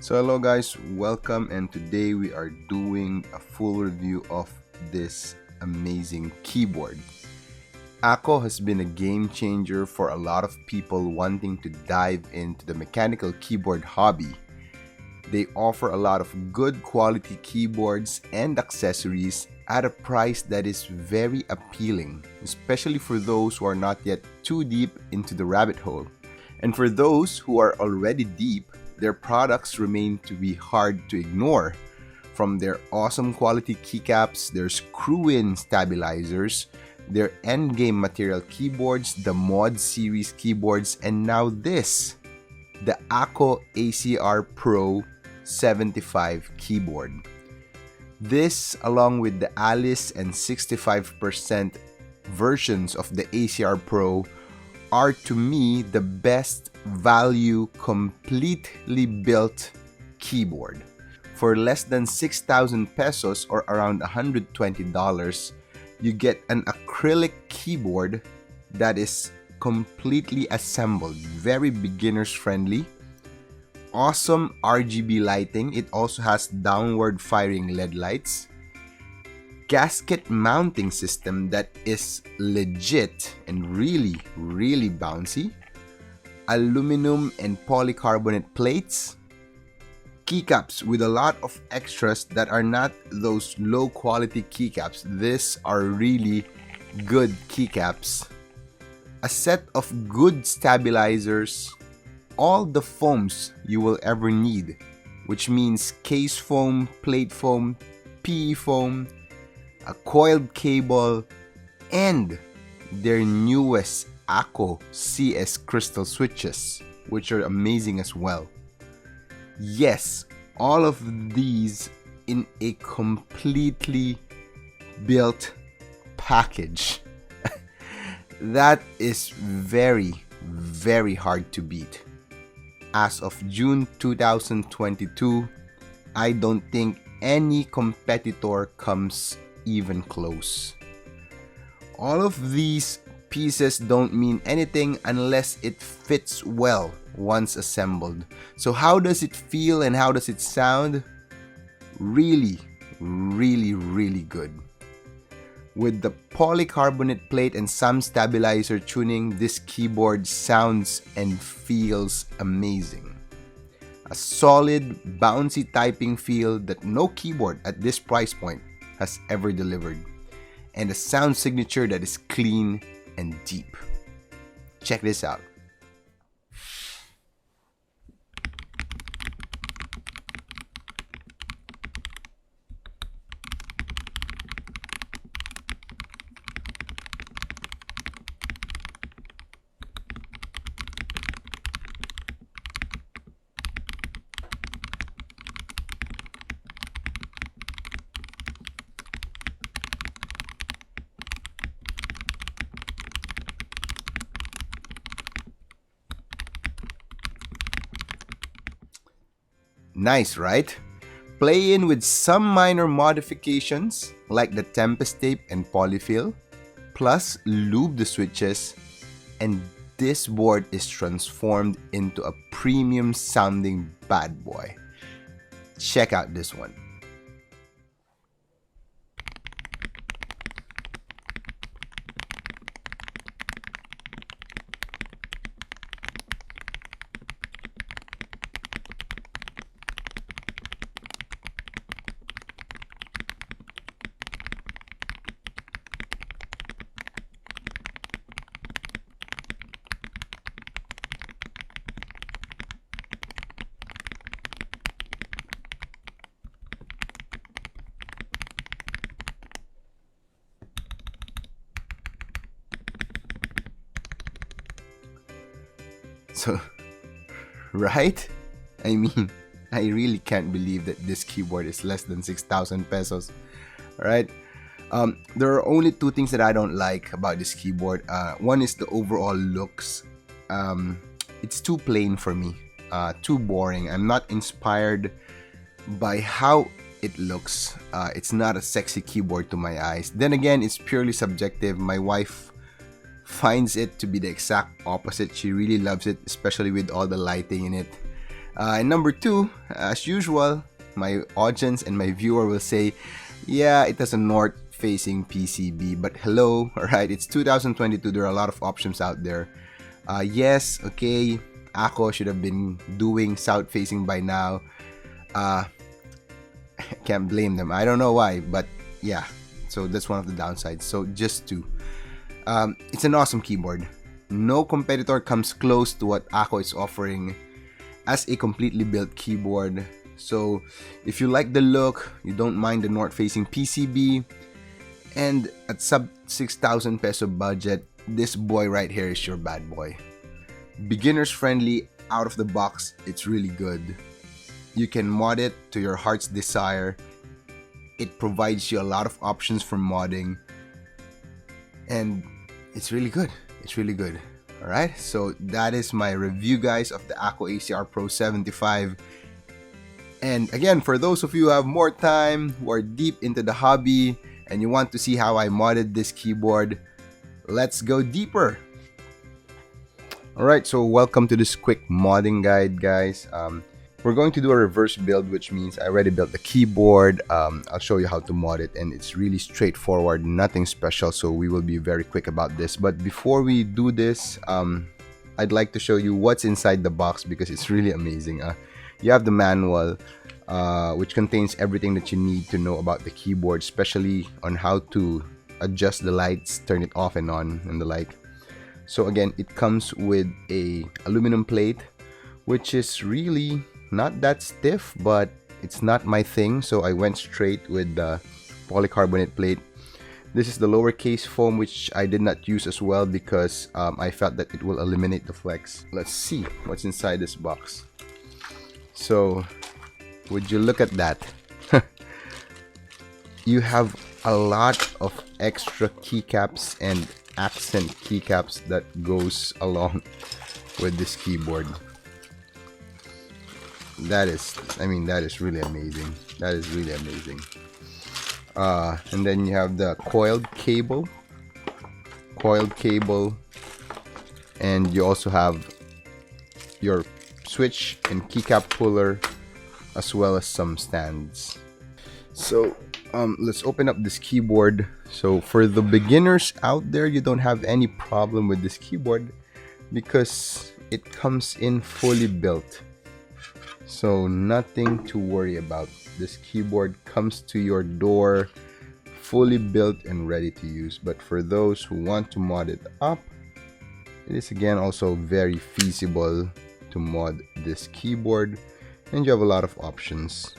So hello guys, welcome, and today we are doing a full review of this amazing keyboard. Akko has been a game changer for a lot of people wanting to dive into the mechanical keyboard hobby. They offer a lot of good quality keyboards and accessories at a price that is very appealing, especially for those who are not yet too deep into the rabbit hole. And for those who are already deep, their products remain to be hard to ignore. From their awesome quality keycaps, their screw-in stabilizers, their endgame material keyboards, the Mod series keyboards, and now this, the Akko ACR Pro 75 keyboard. This, along with the Alice and 65% versions of the ACR Pro, are to me the best value completely built keyboard. For less than 6,000 pesos or around $120, you get an acrylic keyboard that is completely assembled, very beginners friendly. Awesome RGB lighting. It also has downward firing LED lights. Gasket mounting system that is legit and really bouncy. Aluminum and polycarbonate plates. Keycaps with a lot of extras that are not those low quality keycaps. These are really good keycaps. A set of good stabilizers. All the foams you will ever need, which means case foam, plate foam, PE foam, a coiled cable, and their newest Akko CS crystal switches, which are amazing as well. Yes, all of these in a completely built package. That is very hard to beat. As of June 2022, I don't think any competitor comes even close. All of these pieces don't mean anything unless it fits well once assembled. So how does it feel and how does it sound? Really good. With the polycarbonate plate and some stabilizer tuning, this keyboard sounds and feels amazing. A solid, bouncy typing feel that no keyboard at this price point has ever delivered. And a sound signature that is clean and deep. Check this out. Nice, right? Play in with some minor modifications like the Tempest tape and polyfill, plus lube the switches, and this board is transformed into a premium sounding bad boy. Check out this one. So, right? I mean, I really can't believe that this keyboard is less than 6,000 pesos. Right? There are only two things that I don't like about this keyboard. One is the overall looks. It's too plain for me. Too boring. I'm not inspired by how it looks. It's not a sexy keyboard to my eyes. Then again, it's purely subjective. My wife finds it to be the exact opposite. She really loves it, especially with all the lighting in it. And number two, as usual, my audience and my viewer will say, yeah, it has a north-facing PCB, but hello, alright, it's 2022, there are a lot of options out there. Yes, okay, Akko should have been doing south-facing by now. Can't blame them. I don't know why, but yeah, so that's one of the downsides. So just two. It's an awesome keyboard. No competitor comes close to what Akko is offering as a completely built keyboard. So if you like the look, you don't mind the north-facing PCB, and at sub 6,000 peso budget, this boy right here is your bad boy. Beginners friendly, out of the box, it's really good. You can mod it to your heart's desire. It provides you a lot of options for modding, and it's really good. It's really good. Alright, so that is my review, guys, of the Akko ACR Pro 75. And again, for those of you who have more time, who are deep into the hobby, and you want to see how I modded this keyboard, let's go deeper. Alright, so welcome to this quick modding guide, guys. We're going to do a reverse build, which means I already built the keyboard. I'll show you how to mod it, and it's really straightforward, nothing special, so we will be very quick about this. But before we do this, I'd like to show you what's inside the box, because it's really amazing. You have the manual, which contains everything that you need to know about the keyboard, especially on how to adjust the lights, turn it off and on, and the like. So again, it comes with a aluminum plate, which is really not that stiff, but it's not my thing, so I went straight with the polycarbonate plate. This is the lower case foam, which I did not use as well because I felt that it will eliminate the flex. Let's see what's inside this box. So would you look at that? You have a lot of extra keycaps and accent keycaps that goes along with this keyboard. That is really amazing. That is really amazing. And then you have the coiled cable, and you also have your switch and keycap puller, as well as some stands. So let's open up this keyboard. So for the beginners out there, you don't have any problem with this keyboard because it comes in fully built. So nothing to worry about. This keyboard comes to your door fully built and ready to use. But for those who want to mod it up, it is again also very feasible to mod this keyboard, and you have a lot of options.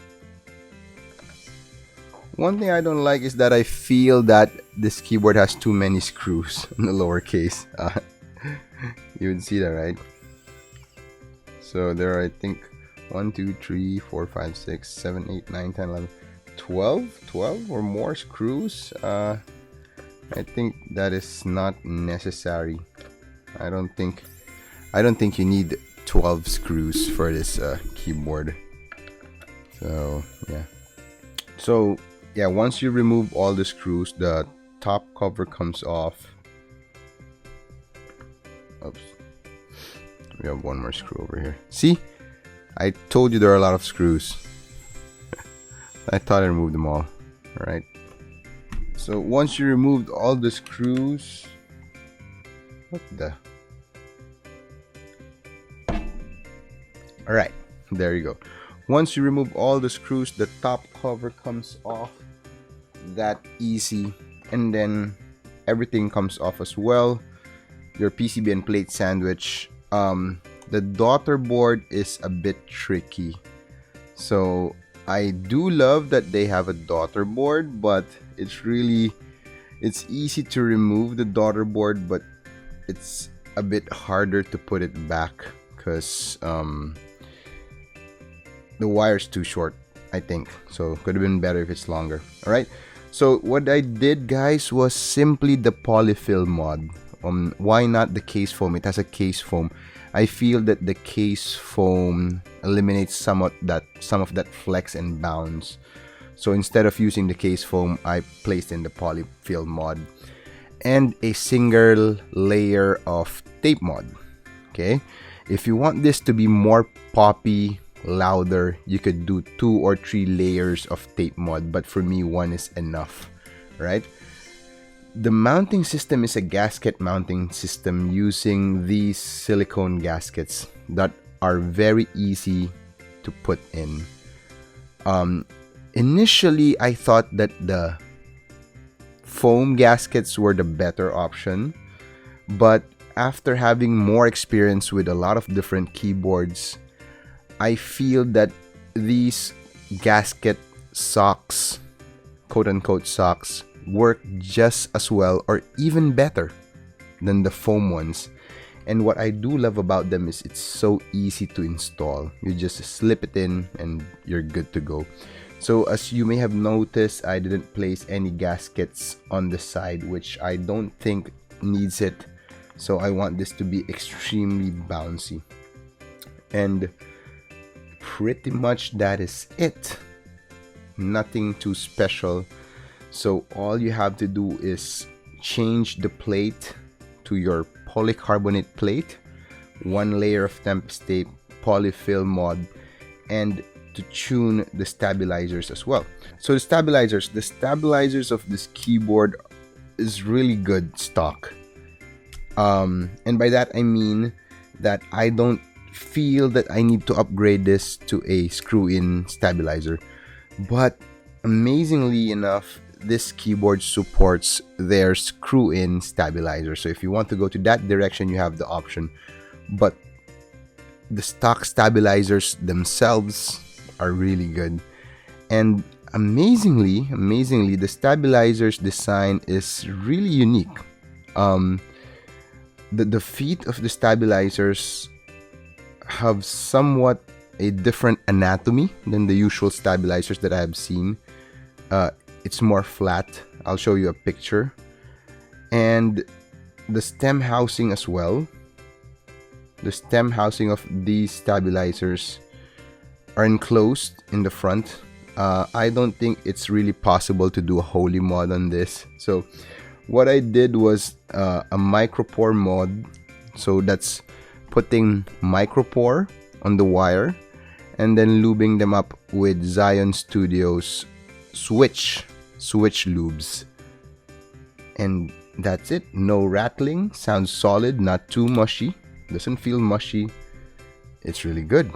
One thing I don't like is that I feel that this keyboard has too many screws in the lower case. You would see that, right? So there are, I think, 1, 2, 3, 4, 5, 6, 7, 8, 9, 10, 11, 12 or more screws. I think that is not necessary. I don't think you need 12 screws for this keyboard. So yeah, once you remove all the screws, the top cover comes off. Oops, we have one more screw over here. See, I told you there are a lot of screws. I thought I removed them all. Alright, so once you removed all the screws, alright, there you go. Once you remove all the screws, the top cover comes off. That easy. And then everything comes off as well. Your PCB and plate sandwich. The daughter board is a bit tricky. So I do love that they have a daughter board, but it's easy to remove the daughter board, but it's a bit harder to put it back because the wire's too short, I think. So could have been better if it's longer. Alright, so what I did, guys, was simply the polyfill mod. Why not the case foam? It has a case foam. I feel that the case foam eliminates some of that flex and bounce. So instead of using the case foam, I placed in the polyfill mod and a single layer of tape mod. Okay, if you want this to be more poppy, louder, you could do 2 or 3 layers of tape mod, but for me, 1 is enough, right? The mounting system is a gasket mounting system using these silicone gaskets that are very easy to put in. Initially, I thought that the foam gaskets were the better option, but after having more experience with a lot of different keyboards, I feel that these gasket socks, quote-unquote socks, work just as well or even better than the foam ones. And what I do love about them is it's so easy to install. You just slip it in and you're good to go. So as you may have noticed, I didn't place any gaskets on the side, which I don't think needs it. So I want this to be extremely bouncy. And pretty much that is it. Nothing too special. So all you have to do is change the plate to your polycarbonate plate, 1 layer of Tempest tape, polyfill mod, and to tune the stabilizers as well. So the stabilizers of this keyboard is really good stock. And by that I mean that I don't feel that I need to upgrade this to a screw-in stabilizer. But amazingly enough, this keyboard supports their screw-in stabilizer. So if you want to go to that direction, you have the option. But the stock stabilizers themselves are really good. And amazingly, the stabilizer's design is really unique. The feet of the stabilizers have somewhat a different anatomy than the usual stabilizers that I have seen. It's more flat. I'll show you a picture. And the stem housing as well. The stem housing of these stabilizers are enclosed in the front. I don't think it's really possible to do a Holy mod on this. So what I did was a micropore mod. So that's putting micropore on the wire and then lubing them up with Zion Studios switch lubes. And that's it. No rattling. Sounds solid, not too mushy. Doesn't feel mushy. It's really good.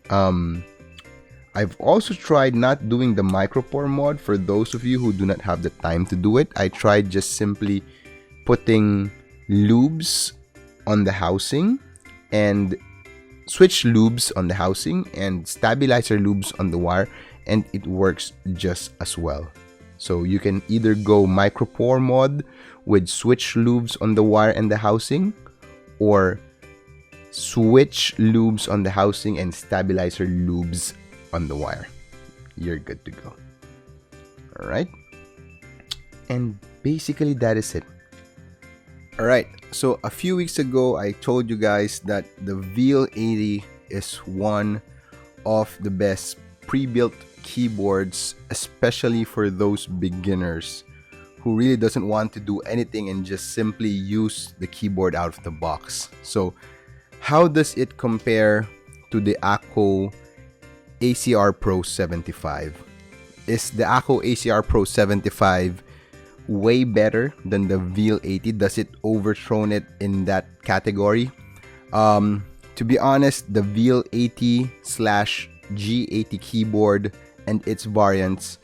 I've also tried not doing the micropore mod. For those of you who do not have the time to do it, I tried just simply putting lubes on the housing and switch lubes on the housing and stabilizer lubes on the wire, and it works just as well. So you can either go micropore mod with switch lubes on the wire and the housing, or switch lubes on the housing and stabilizer lubes on the wire. You're good to go. Alright, and basically that is it. Alright, so a few weeks ago I told you guys that the VL80 is one of the best pre-built keyboards, especially for those beginners who really doesn't want to do anything and just simply use the keyboard out of the box. So how does it compare to the Akko ACR Pro 75? Is the Akko ACR Pro 75 way better than the VL80? Does it overthrow it in that category? To be honest, the VL80 / G80 keyboard and its variants,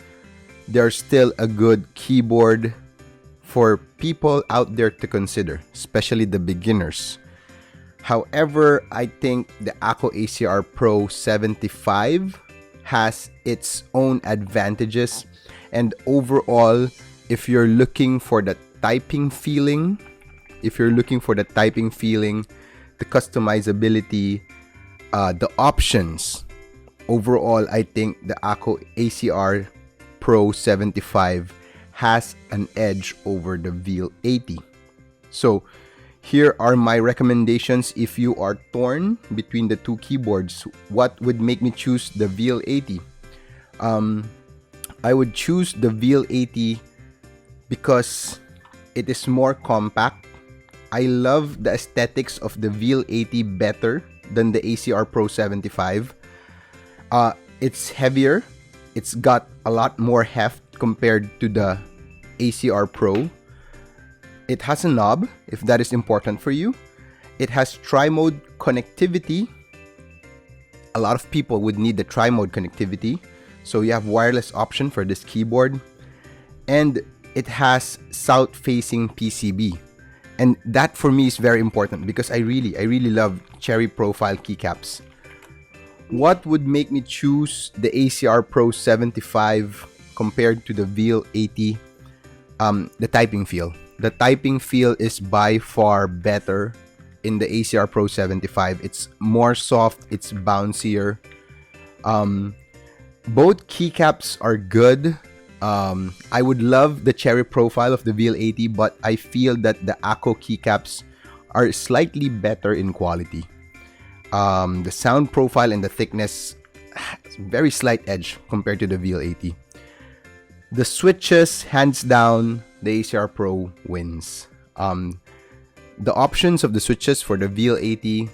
they're still a good keyboard for people out there to consider, especially the beginners. However, I think the Akko ACR Pro 75 has its own advantages, and overall, if you're looking for the typing feeling, the customizability, the options, overall, I think the Akko ACR Pro 75 has an edge over the VL80. So here are my recommendations if you are torn between the two keyboards. What would make me choose the VL80? I would choose the VL80 because it is more compact. I love the aesthetics of the VL80 better than the ACR Pro 75. It's heavier. It's got a lot more heft compared to the ACR Pro. It has a knob, if that is important for you. It has tri-mode connectivity. A lot of people would need the tri-mode connectivity, so you have wireless option for this keyboard. And it has south-facing PCB. And that for me is very important because I really love cherry profile keycaps. What would make me choose the ACR Pro 75 compared to the VL 80? The typing feel. The typing feel is by far better in the ACR Pro 75. It's more soft, it's bouncier. Both keycaps are good. I would love the cherry profile of the VL 80, but I feel that the Akko keycaps are slightly better in quality. The sound profile and the thickness, very slight edge compared to the VL 80. The switches, hands down, the ACR Pro wins. The options of the switches for the VL 80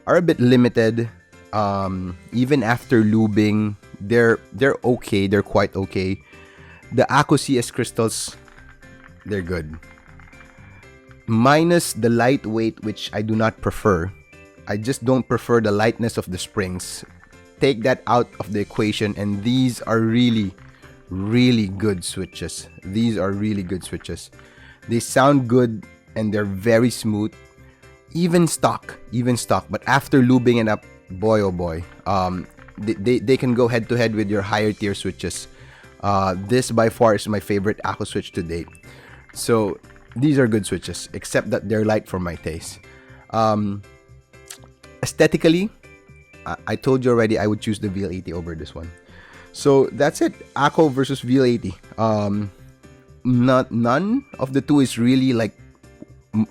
are a bit limited. Even after lubing, they're okay. They're quite okay. The Akko CS crystals, they're good. Minus the lightweight, which I do not prefer. I just don't prefer the lightness of the springs. Take that out of the equation, and these are really good switches. These are really good switches. They sound good and they're very smooth. Even stock. But after lubing it up, boy oh boy, they can go head to head with your higher tier switches. This by far is my favorite Akko switch to date. So these are good switches, except that they're light for my taste. Aesthetically, I told you already I would choose the VL80 over this one. So that's it. Akko versus VL80. None of the two is really like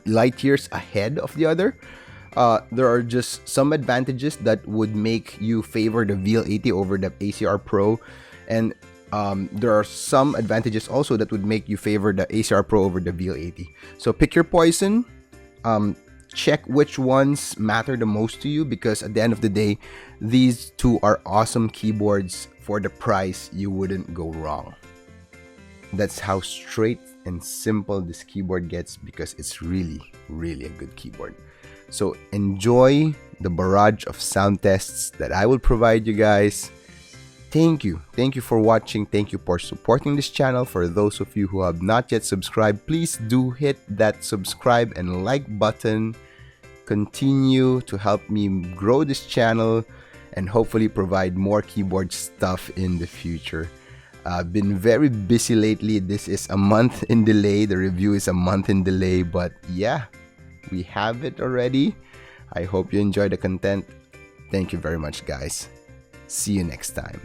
light years ahead of the other. There are just some advantages that would make you favor the VL80 over the ACR Pro, and there are some advantages also that would make you favor the ACR Pro over the VL80. So pick your poison. Check which ones matter the most to you, because at the end of the day, these two are awesome keyboards. For the price, you wouldn't go wrong. That's how straight and simple this keyboard gets, because it's really a good keyboard. So enjoy the barrage of sound tests that I will provide you guys. Thank you for watching. Thank you for supporting this channel. For those of you who have not yet subscribed, please do hit that subscribe and like button. Continue to help me grow this channel and hopefully provide more keyboard stuff in the future. I've been very busy lately. This is a month in delay. The review is a month in delay, but yeah, we have it already. I hope you enjoy the content. Thank you very much, guys. See you next time.